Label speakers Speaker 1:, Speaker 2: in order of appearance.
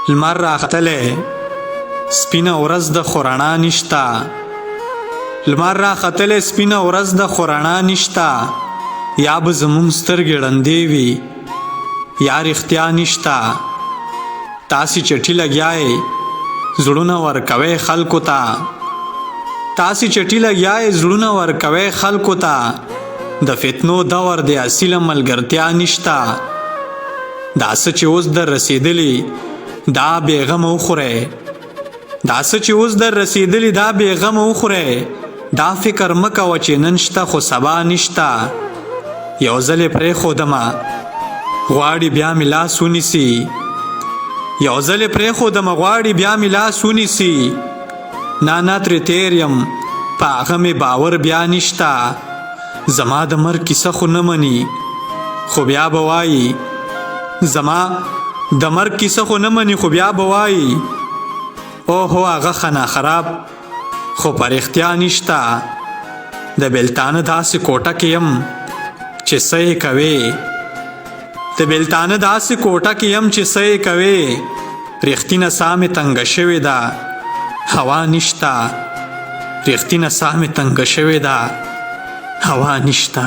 Speaker 1: لمر راختلی سپینه ورځ د خو رڼا نشته لمر راختلی سپینه ورځ د خو رڼا نشته یا به زمونږ سترګې ړندې وي یا رښتیا نشته تاسې چټي لګیایئ زړونه ورکوئ خلکو ته تاسې چټي لګیایئ زړونه ورکوئ خلکو ته د فتنو دور د اصیله ملګرتیا نشته دا څه چې اوس در رسېدلي دا بېغمه وخورئ دا څه چې اوس در رسېدلي دا بېغمه وخورئ دا فکر مه کوه چې نن شته خو سبا نشته یو ځل یې پرېښودمه غواړي بیا مې لاس ونیسي یو ځل یې پرېښودمه غواړي بیا مې لاس ونیسي نه ترې تېر یم په هغه مې باور بیا نشته زما د مرګ کیسه خو نه مني خو بیا به وایي زما د مرګ کیسه خو نه مني خو بیا به وایي اوهو هغه خنا خراب خو په رښتیا نشته د بېلتانه داسې کوټه کې یم چې څه یې کوې د بېلتانه داسې کوټه کې یم چې څه یې کوې رښتینه ساه مې تنګه شوې ده هوا نشته رښتینه ساه مې تنګه شوې ده هوا نشته